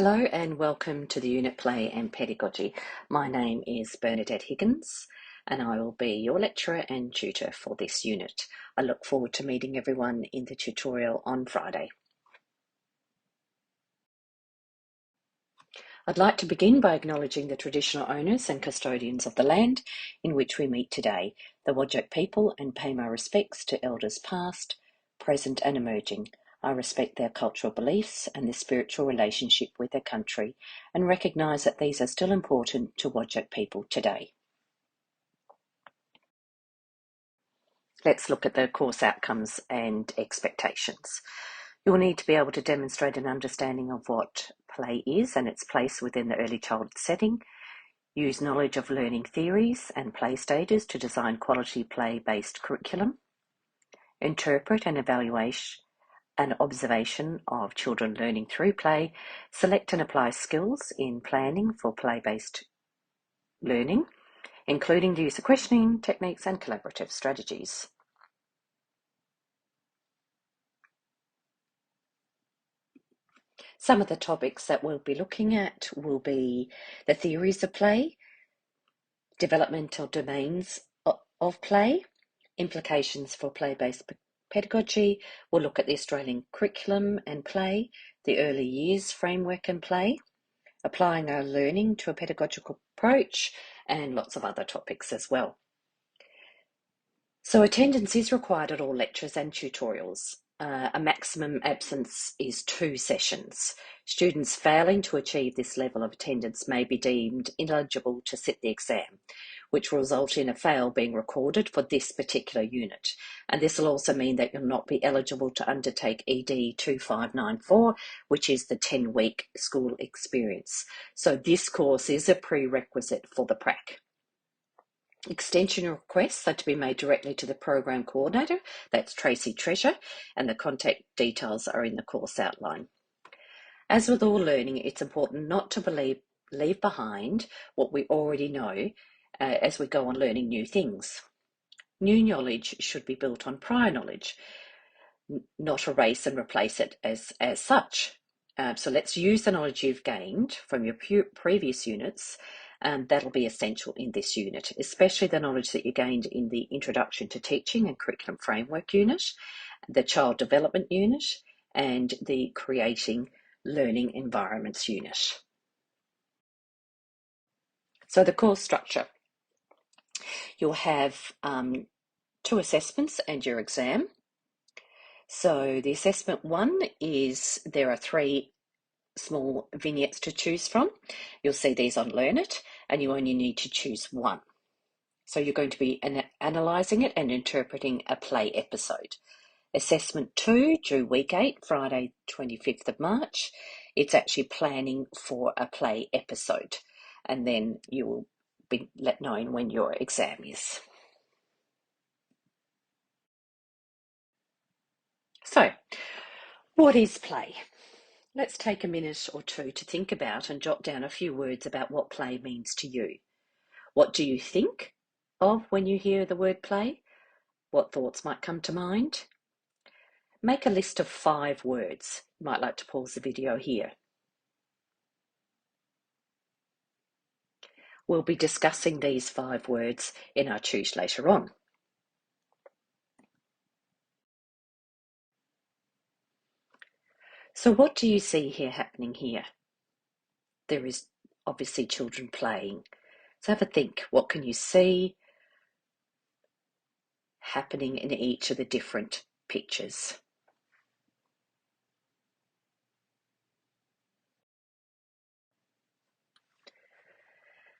Hello and welcome to the Unit Play and Pedagogy. My name is Bernadette Higgins and I will be your lecturer and tutor for this unit. I look forward to meeting everyone in the tutorial on Friday. I'd like to begin by acknowledging the traditional owners and custodians of the land in which we meet today, the Whadjuk people, and pay my respects to elders past, present and emerging. I respect their cultural beliefs and their spiritual relationship with their country and recognise that these are still important to Whadjuk people today. Let's look at the course outcomes and expectations. You'll need to be able to demonstrate an understanding of what play is and its place within the early childhood setting, use knowledge of learning theories and play stages to design quality play-based curriculum, interpret and evaluate an observation of children learning through play, select and apply skills in planning for play-based learning, including the use of questioning techniques and collaborative strategies. Some of the topics that we'll be looking at will be the theories of play, developmental domains of play, implications for play-based pedagogy. We'll look at the Australian curriculum and play, the early years framework and play, applying our learning to a pedagogical approach, and lots of other topics as well. So attendance is required at all lectures and tutorials. A maximum absence is 2 sessions. Students failing to achieve this level of attendance may be deemed ineligible to sit the exam, which will result in a fail being recorded for this particular unit. And this will also mean that you'll not be eligible to undertake ED 2594, which is the 10-week school experience. So this course is a prerequisite for the prac. Extension requests are to be made directly to the program coordinator, that's Tracy Treasure, and the contact details are in the course outline. As with all learning, it's important not to leave behind what we already know as we go on learning new things. New knowledge should be built on prior knowledge, not erase and replace it as such. So let's use the knowledge you've gained from your previous units. That'll be essential in this unit, especially the knowledge that you gained in the Introduction to Teaching and Curriculum Framework unit, the Child Development unit, and the Creating Learning Environments unit. So the course structure. You'll have 2 assessments and your exam. So the assessment 1 is there are 3 small vignettes to choose from. You'll see these on Learn It, and you only need to choose 1. So you're going to be analysing it and interpreting a play episode. Assessment 2, due week 8, Friday 25th of March. It's actually planning for a play episode, and then you will be let know when your exam is. So, what is play? Let's take a minute or 2 to think about and jot down a few words about what play means to you. What do you think of when you hear the word play? What thoughts might come to mind? Make a list of 5 words. You might like to pause the video here. We'll be discussing these 5 words in our choose later on. So what do you see here happening here? There is obviously children playing. So have a think. What can you see happening in each of the different pictures?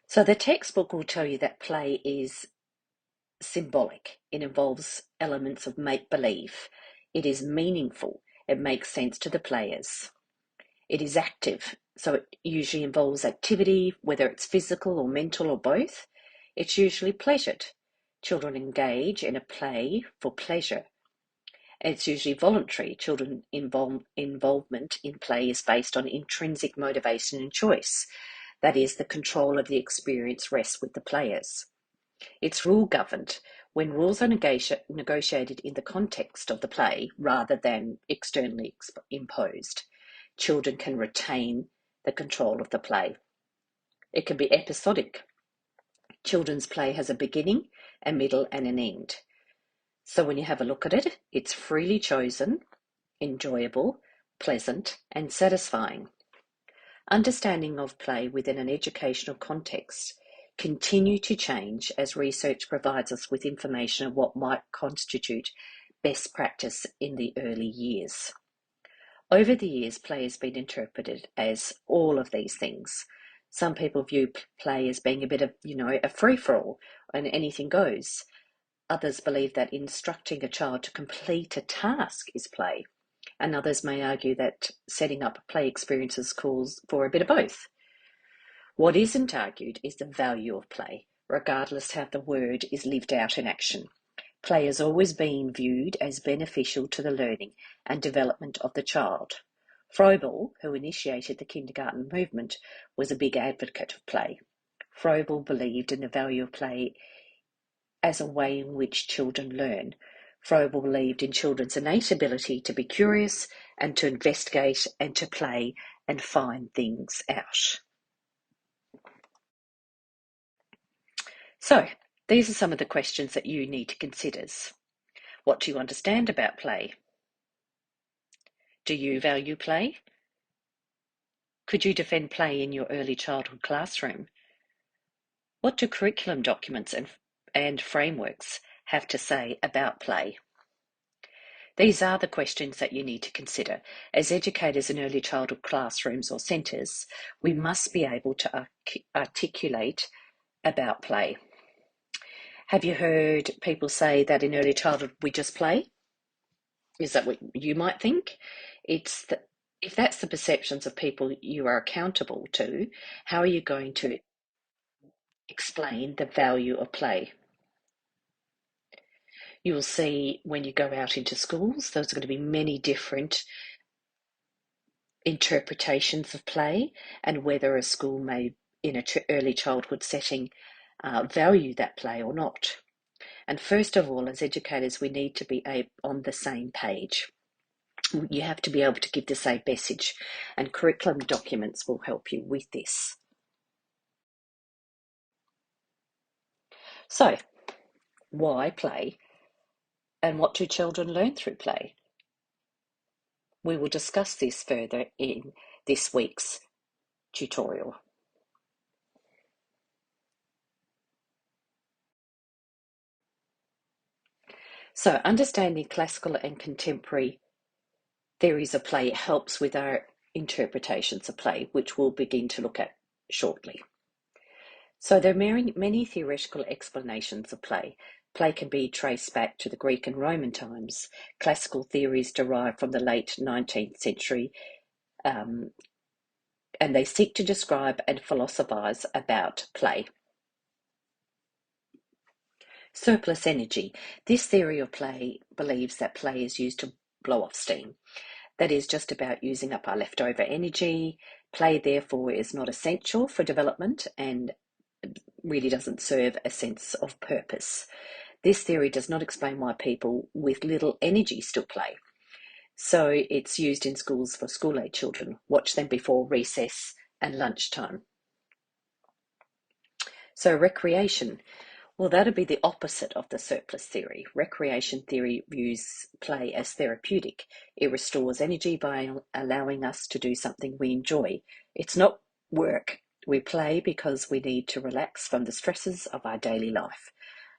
So the textbook will tell you that play is symbolic. It involves elements of make-believe. It is meaningful. It makes sense to the players. It is active, so it usually involves activity, whether it's physical or mental or both. It's usually pleasured. Children engage in a play for pleasure. It's usually voluntary. Children involvement in play is based on intrinsic motivation and choice. That is, the control of the experience rests with the players. It's rule-governed, when rules are negotiated in the context of the play rather than externally imposed. Children can retain the control of the play. It can be episodic. Children's play has a beginning, a middle, and an end. So when you have a look at it, it's freely chosen, enjoyable, pleasant, and satisfying. Understanding of play within an educational context continue to change as research provides us with information of what might constitute best practice in the early years. Over the years, play has been interpreted as all of these things. Some people view play as being a bit of, a free-for-all and anything goes. Others believe that instructing a child to complete a task is play, and others may argue that setting up play experiences calls for a bit of both. What isn't argued is the value of play, regardless how the word is lived out in action. Play has always been viewed as beneficial to the learning and development of the child. Froebel, who initiated the kindergarten movement, was a big advocate of play. Froebel believed in the value of play as a way in which children learn. Froebel believed in children's innate ability to be curious and to investigate and to play and find things out. So, these are some of the questions that you need to consider. What do you understand about play? Do you value play? Could you defend play in your early childhood classroom? What do curriculum documents and frameworks have to say about play? These are the questions that you need to consider. As educators in early childhood classrooms or centres, we must be able to articulate about play. Have you heard people say that in early childhood we just play? Is that what you might think? If that's the perceptions of people you are accountable to, how are you going to explain the value of play? You will see when you go out into schools, there's going to be many different interpretations of play and whether a school may, in an early childhood setting, value that play or not. And first of all, as educators, we need to be on the same page. You have to be able to give the same message, and curriculum documents will help you with this. So, why play, and what do children learn through play? We will discuss this further in this week's tutorial. So, understanding classical and contemporary theories of play helps with our interpretations of play, which we'll begin to look at shortly. So there are many theoretical explanations of play. Play can be traced back to the Greek and Roman times. Classical theories derive from the late 19th century, and they seek to describe and philosophize about play. Surplus energy. This theory of play believes that play is used to blow off steam. That is just about using up our leftover energy. Play, therefore, is not essential for development and really doesn't serve a sense of purpose. This theory does not explain why people with little energy still play. So it's used in schools for school-age children. Watch them before recess and lunchtime. So recreation. Well, that'd be the opposite of the surplus theory. Recreation theory views play as therapeutic. It restores energy by allowing us to do something we enjoy. It's not work. We play because we need to relax from the stresses of our daily life.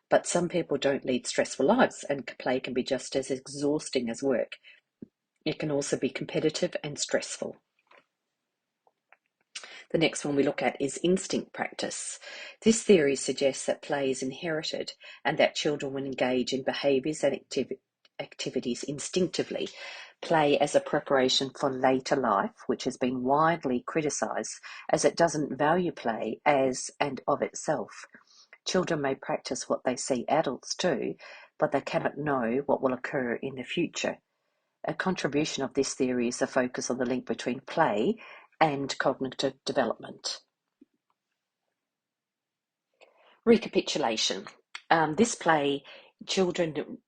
But some people don't lead stressful lives, and play can be just as exhausting as work. It can also be competitive and stressful. The next one we look at is instinct practice. This theory suggests that play is inherited and that children will engage in behaviours and activities instinctively. Play as a preparation for later life, which has been widely criticised as it doesn't value play as and of itself. Children may practice what they see adults do, but they cannot know what will occur in the future. A contribution of this theory is the focus on the link between play and cognitive development. Recapitulation. This play, children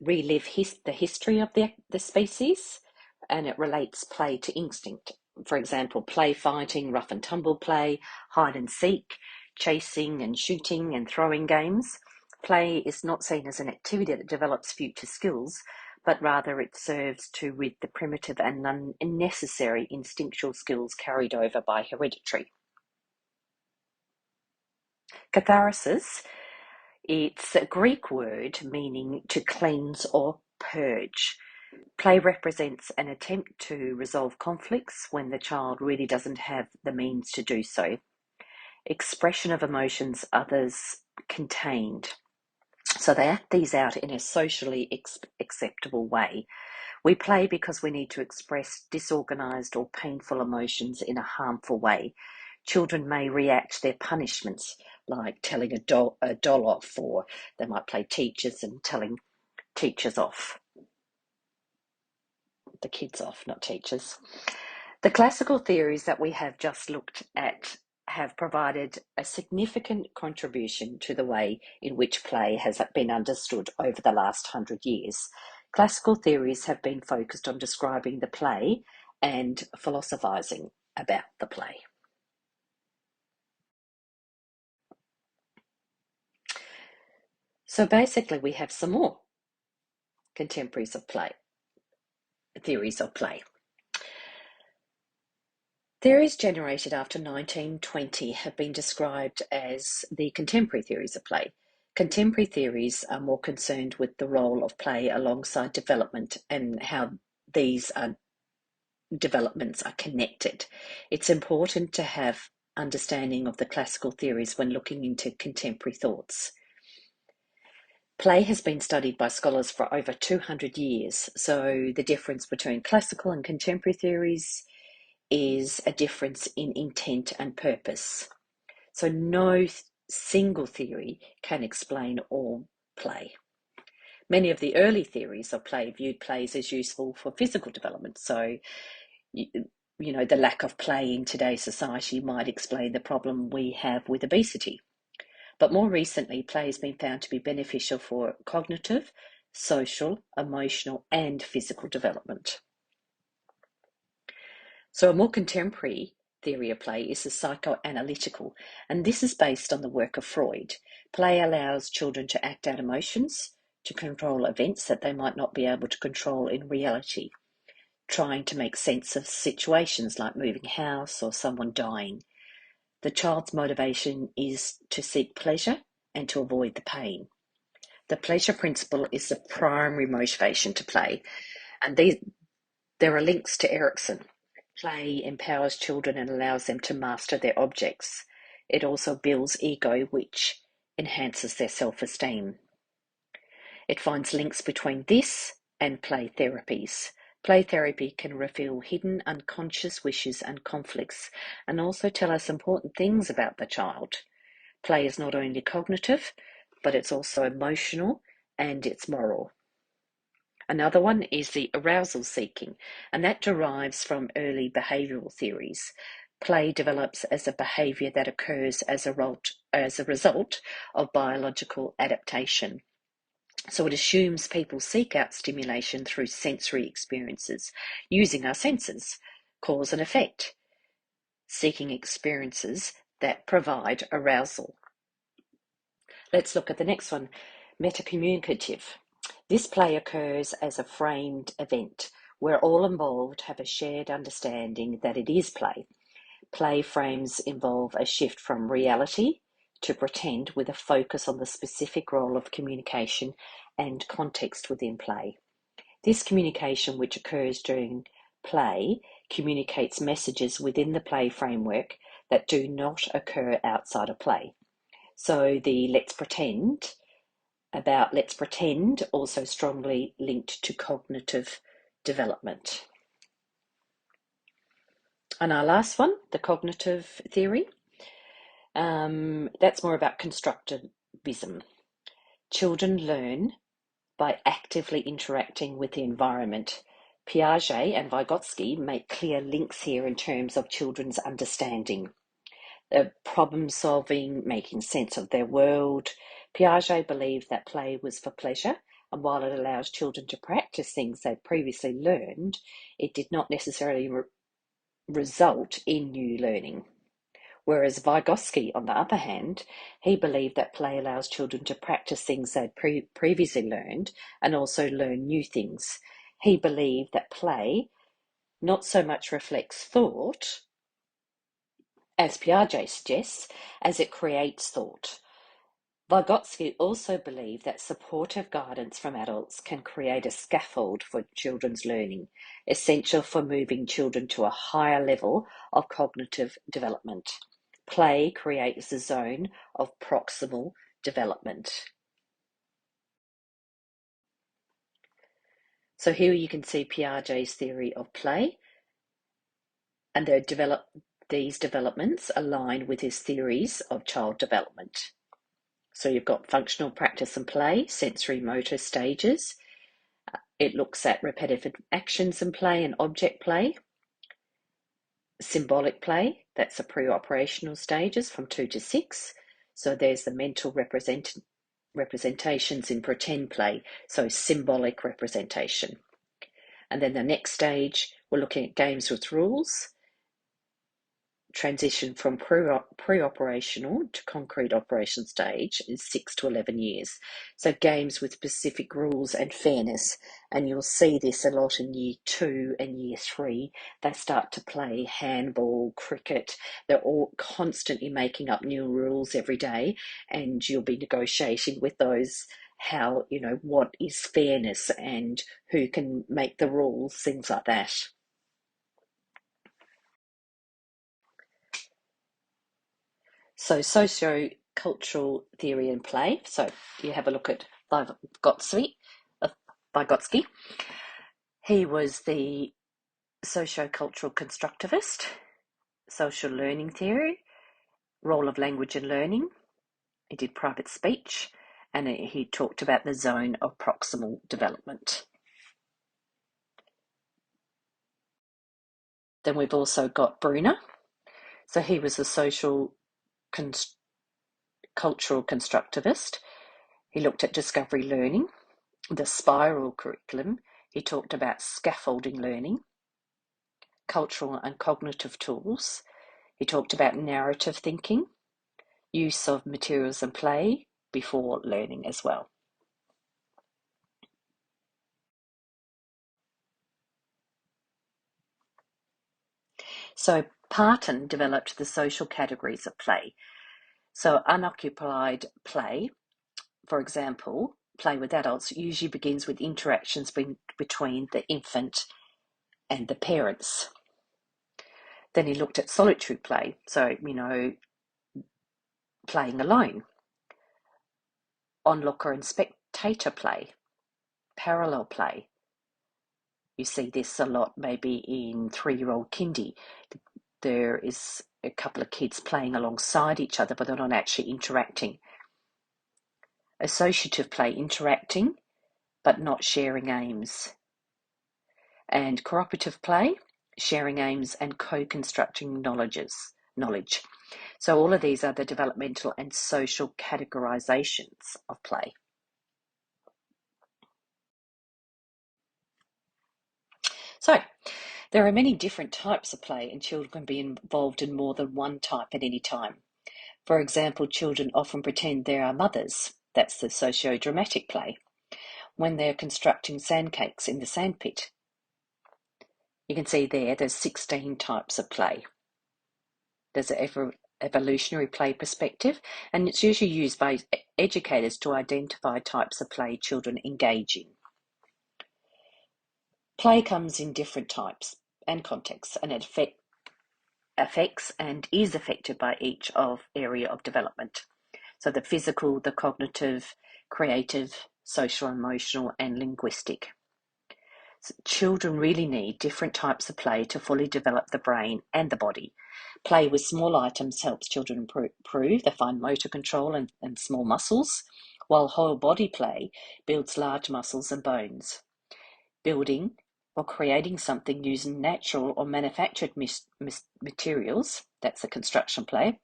relive the history of the species, and it relates play to instinct. For example, play fighting, rough and tumble play, hide and seek, chasing and shooting and throwing games. Play is not seen as an activity that develops future skills, but rather it serves to rid the primitive and unnecessary instinctual skills carried over by hereditary. Catharsis, it's a Greek word meaning to cleanse or purge. Play represents an attempt to resolve conflicts when the child really doesn't have the means to do so. Expression of emotions others contained. So they act these out in a socially acceptable way. We play because we need to express disorganized or painful emotions in a harmful way. Children may react to their punishments, like telling a doll off, or they might play teachers and telling teachers off. The kids off, not teachers. The classical theories that we have just looked at have provided a significant contribution to the way in which play has been understood over the last 100 years. Classical theories have been focused on describing the play and philosophizing about the play. So basically we have some more contemporaries of play, theories of play. Theories generated after 1920 have been described as the contemporary theories of play. Contemporary theories are more concerned with the role of play alongside development and how these developments are connected. It's important to have understanding of the classical theories when looking into contemporary thoughts. Play has been studied by scholars for over 200 years, so the difference between classical and contemporary theories is a difference in intent and purpose. So no single theory can explain all play. Many of the early theories of play viewed plays as useful for physical development. So, the lack of play in today's society might explain the problem we have with obesity. But more recently, play has been found to be beneficial for cognitive, social, emotional, and physical development. So a more contemporary theory of play is the psychoanalytical, and this is based on the work of Freud. Play allows children to act out emotions, to control events that they might not be able to control in reality, trying to make sense of situations like moving house or someone dying. The child's motivation is to seek pleasure and to avoid the pain. The pleasure principle is the primary motivation to play, and there are links to Erikson. Play empowers children and allows them to master their objects. It also builds ego, which enhances their self-esteem. It finds links between this and play therapies. Play therapy can reveal hidden unconscious wishes and conflicts, and also tell us important things about the child. Play is not only cognitive, but it's also emotional and it's moral. Another one is the arousal seeking, and that derives from early behavioral theories. Play develops as a behavior that occurs as a result of biological adaptation. So it assumes people seek out stimulation through sensory experiences, using our senses, cause and effect, seeking experiences that provide arousal. Let's look at the next one, metacommunicative. This play occurs as a framed event where all involved have a shared understanding that it is play. Play frames involve a shift from reality to pretend with a focus on the specific role of communication and context within play. This communication, which occurs during play, communicates messages within the play framework that do not occur outside of play. So the let's pretend also strongly linked to cognitive development. And our last one, the cognitive theory, that's more about constructivism. Children learn by actively interacting with the environment. Piaget and Vygotsky make clear links here in terms of children's understanding, problem solving, making sense of their world. Piaget believed that play was for pleasure, and while it allows children to practice things they'd previously learned, it did not necessarily result in new learning. Whereas Vygotsky, on the other hand, he believed that play allows children to practice things they'd previously learned and also learn new things. He believed that play not so much reflects thought, as Piaget suggests, as it creates thought. Vygotsky also believed that supportive guidance from adults can create a scaffold for children's learning, essential for moving children to a higher level of cognitive development. Play creates a zone of proximal development. So here you can see Piaget's theory of play, and these developments align with his theories of child development. So you've got functional practice and play, sensory motor stages. It looks at repetitive actions and play and object play. Symbolic play, that's the pre-operational stages from 2 to 6. So there's the mental representations in pretend play, so symbolic representation. And then the next stage, we're looking at games with rules, transition from pre-operational to concrete operation stage is 6 to 11 years. So games with specific rules and fairness, and you'll see this a lot in year 2 and year 3. They start to play handball, cricket. They're all constantly making up new rules every day, and you'll be negotiating with those how, what is fairness and who can make the rules, things like that. So socio-cultural theory and play. So you have a look at Vygotsky. Vygotsky. He was the socio-cultural constructivist, social learning theory, role of language in learning. He did private speech, and he talked about the zone of proximal development. Then we've also got Bruner. So he was a social cultural constructivist. He looked at discovery learning, the spiral curriculum. He talked about scaffolding learning, cultural and cognitive tools. He talked about narrative thinking, use of materials and play before learning as well. So Parton developed the social categories of play. So unoccupied play, for example, play with adults usually begins with interactions between the infant and the parents. Then he looked at solitary play, so, playing alone, onlooker and spectator play, parallel play. You see this a lot maybe in 3-year-old kindy. There is a couple of kids playing alongside each other, but they're not actually interacting. Associative play, interacting, but not sharing aims. And cooperative play, sharing aims and co-constructing knowledge. So all of these are the developmental and social categorizations of play. So there are many different types of play, and children can be involved in more than one type at any time. For example, children often pretend they are mothers. That's the socio-dramatic play. When they're constructing sandcakes in the sandpit. You can see there's 16 types of play. There's an evolutionary play perspective, and it's usually used by educators to identify types of play children engage in. Play comes in different types and contexts, and it affects and is affected by each area of development. So the physical, the cognitive, creative, social, emotional, and linguistic. So children really need different types of play to fully develop the brain and the body. Play with small items helps children improve their fine motor control and small muscles, while whole body play builds large muscles and bones. Building or creating something using natural or manufactured materials, that's a construction play,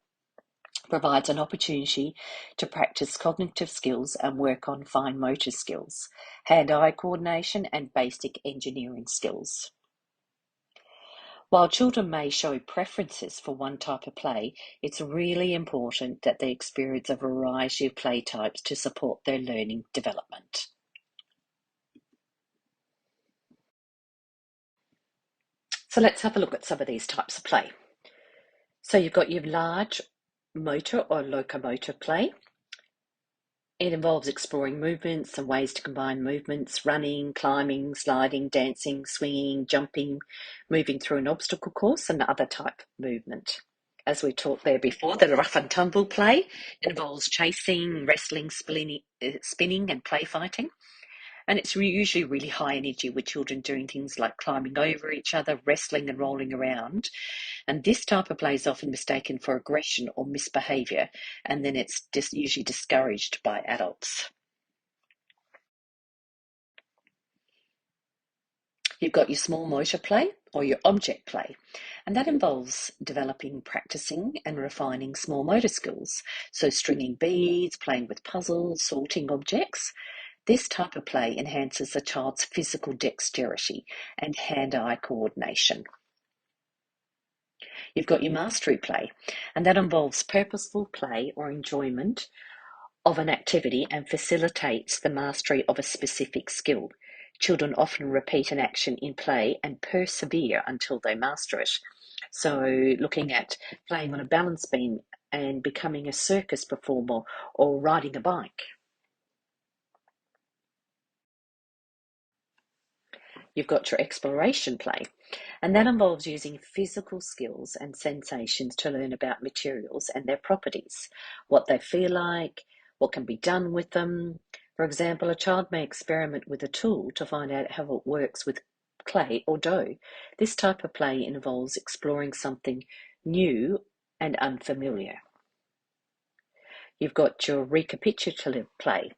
provides an opportunity to practice cognitive skills and work on fine motor skills, hand-eye coordination, and basic engineering skills. While children may show preferences for one type of play, it's really important that they experience a variety of play types to support their learning development. So let's have a look at some of these types of play. So you've got your large motor or locomotor play. It involves exploring movements and ways to combine movements, running, climbing, sliding, dancing, swinging, jumping, moving through an obstacle course, and other type movement. As we talked there before, the rough and tumble play involves chasing, wrestling, spinning, and play fighting. And it's usually really high energy with children doing things like climbing over each other, wrestling and rolling around. And this type of play is often mistaken for aggression or misbehaviour, and then it's just usually discouraged by adults. You've got your small motor play or your object play, and that involves developing, practicing, and refining small motor skills. So, stringing beads, playing with puzzles, sorting objects. This type of play enhances a child's physical dexterity and hand-eye coordination. You've got your mastery play, and that involves purposeful play or enjoyment of an activity and facilitates the mastery of a specific skill. Children often repeat an action in play and persevere until they master it. So, looking at playing on a balance beam and becoming a circus performer or riding a bike. You've got your exploration play, and that involves using physical skills and sensations to learn about materials and their properties, what they feel like, what can be done with them. For example, a child may experiment with a tool to find out how it works with clay or dough. This type of play involves exploring something new and unfamiliar. You've got your recapitulative play,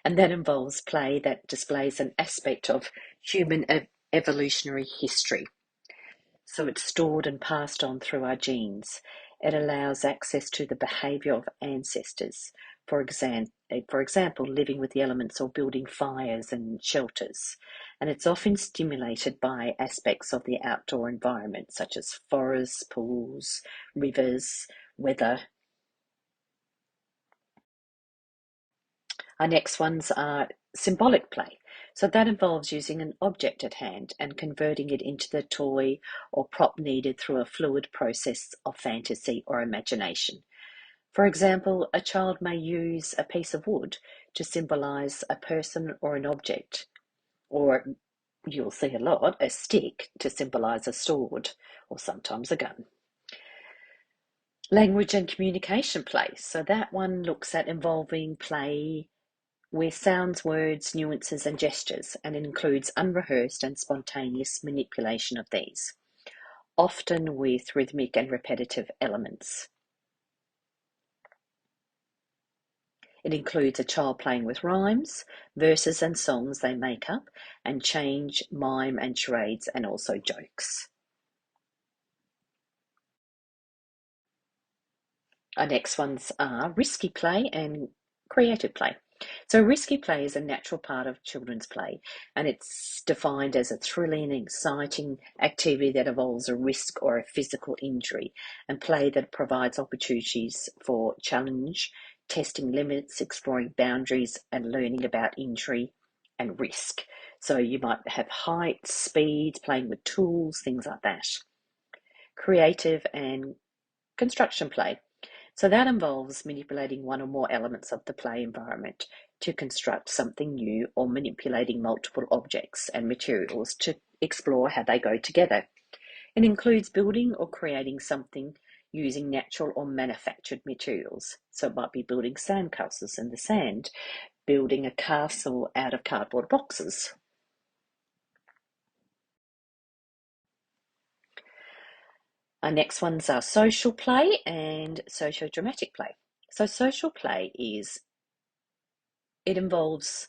and that involves play that displays an aspect of human evolutionary history. So it's stored and passed on through our genes. It allows access to the behaviour of ancestors, for example, living with the elements or building fires and shelters. And it's often stimulated by aspects of the outdoor environment, such as forests, pools, rivers, weather. Our next ones are symbolic play. So that involves using an object at hand and converting it into the toy or prop needed through a fluid process of fantasy or imagination. For example, a child may use a piece of wood to symbolize a person or an object, or you'll see a lot, a stick to symbolize a sword or sometimes a gun. Language and communication play. So that one looks at involving play with sounds, words, nuances, and gestures, and it includes unrehearsed and spontaneous manipulation of these, often with rhythmic and repetitive elements. It includes a child playing with rhymes, verses, and songs they make up, and change, mime, and charades, and also jokes. Our next ones are risky play and creative play. So risky play is a natural part of children's play, and it's defined as a thrilling and exciting activity that involves a risk or a physical injury, and play that provides opportunities for challenge, testing limits, exploring boundaries, and learning about injury and risk. So you might have height, speed, playing with tools, things like that. Creative and construction play. So that involves manipulating one or more elements of the play environment to construct something new or manipulating multiple objects and materials to explore how they go together. It includes building or creating something using natural or manufactured materials. So it might be building sandcastles in the sand, building a castle out of cardboard boxes. Our next ones are social play and socio-dramatic play. So social play it involves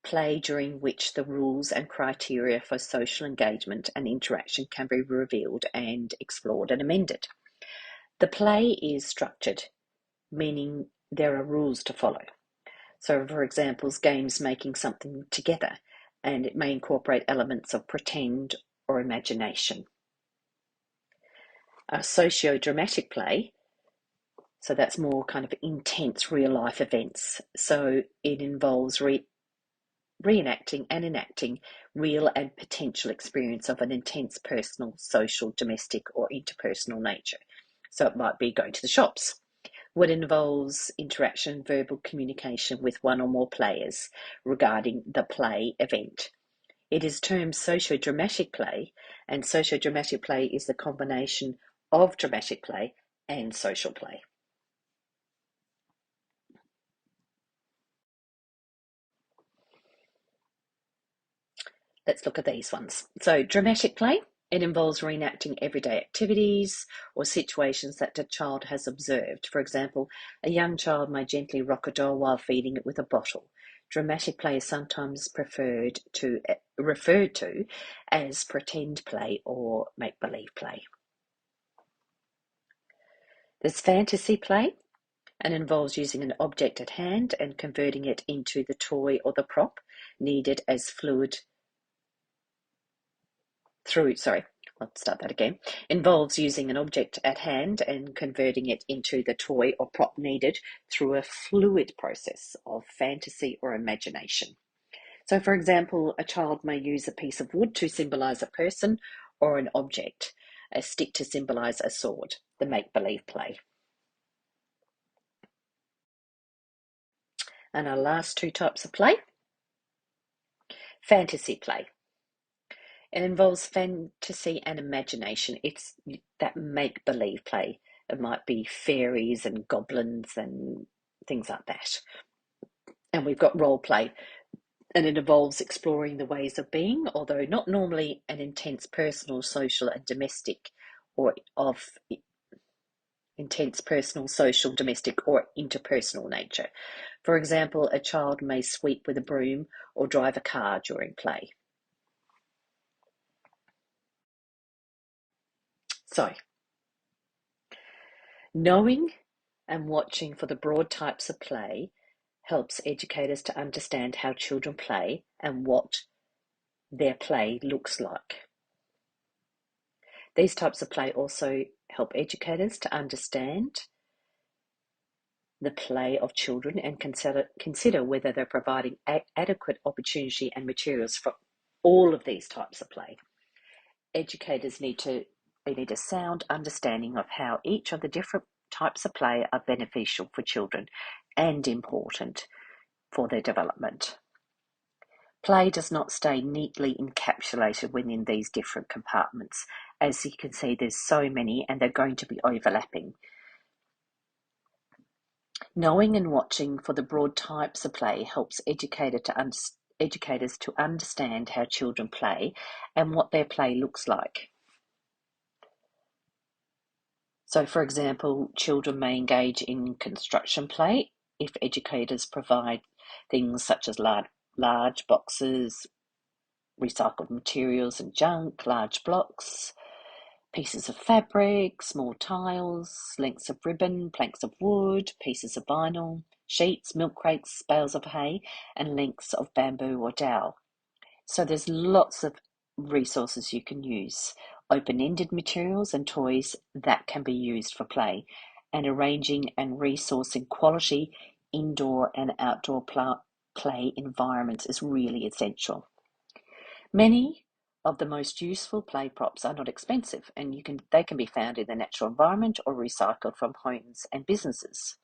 play during which the rules and criteria for social engagement and interaction can be revealed and explored and amended. The play is structured, meaning there are rules to follow. So, for example, games making something together, and it may incorporate elements of pretend or imagination. Socio-dramatic play, so that's more kind of intense real life events. So it involves reenacting and enacting real and potential experience of an intense personal, social, domestic, or interpersonal nature. So it might be going to the shops. What involves interaction, verbal communication with one or more players regarding the play event. It is termed socio-dramatic play, and socio-dramatic play is the combination of dramatic play and social play. Let's look at these ones. So, dramatic play, it involves reenacting everyday activities or situations that the child has observed. For example, a young child may gently rock a doll while feeding it with a bottle. Dramatic play is sometimes referred to as pretend play or make-believe play. There's fantasy play, and involves using an object at hand and converting it into the toy or the prop needed as fluid through, sorry, I'll start that again. Involves using an object at hand and converting it into the toy or prop needed through a fluid process of fantasy or imagination. So, for example, a child may use a piece of wood to symbolize a person or an object, a stick to symbolize a sword, the make-believe play. And our last two types of play, fantasy play. It involves fantasy and imagination. It's that make-believe play. It might be fairies and goblins and things like that. And we've got role play, and it involves exploring the ways of being, although not normally an intense personal, social, and domestic, or of intense personal, social, domestic, or interpersonal nature. For example, a child may sweep with a broom or drive a car during play. So, knowing and watching for the broad types of play helps educators to understand how children play and what their play looks like. These types of play also help educators to understand the play of children and consider whether they're providing adequate opportunity and materials for all of these types of play. Educators need a sound understanding of how each of the different types of play are beneficial for children and important for their development. Play does not stay neatly encapsulated within these different compartments. As you can see, there's so many and they're going to be overlapping. Knowing and watching for the broad types of play helps educators to understand how children play and what their play looks like. So, for example, children may engage in construction play if educators provide things such as large boxes, recycled materials and junk, large blocks, pieces of fabric, small tiles, lengths of ribbon, planks of wood, pieces of vinyl, sheets, milk crates, bales of hay, and lengths of bamboo or dowel. So there's lots of resources you can use. Open-ended materials and toys that can be used for play, and arranging and resourcing quality indoor and outdoor play environments is really essential. Many of the most useful play props are not expensive, and they can be found in the natural environment or recycled from homes and businesses.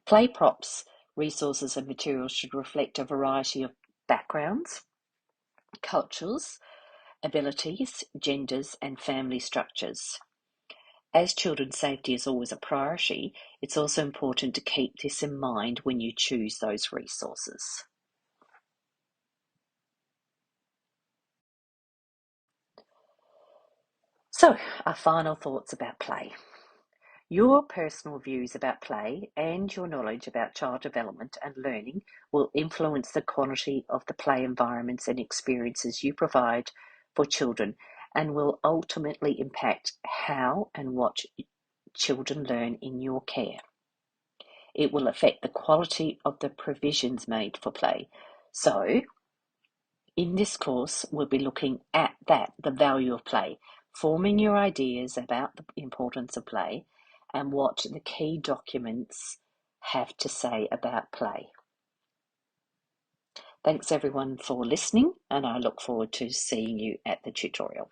Play props, resources and materials should reflect a variety of backgrounds, cultures, abilities, genders, and family structures. As children's safety is always a priority, it's also important to keep this in mind when you choose those resources. So, our final thoughts about play. Your personal views about play and your knowledge about child development and learning will influence the quality of the play environments and experiences you provide for children and will ultimately impact how and what children learn in your care. It will affect the quality of the provisions made for play. So, in this course, we'll be looking at the value of play. forming your ideas about the importance of play and what the key documents have to say about play. Thanks everyone for listening, and I look forward to seeing you at the tutorial.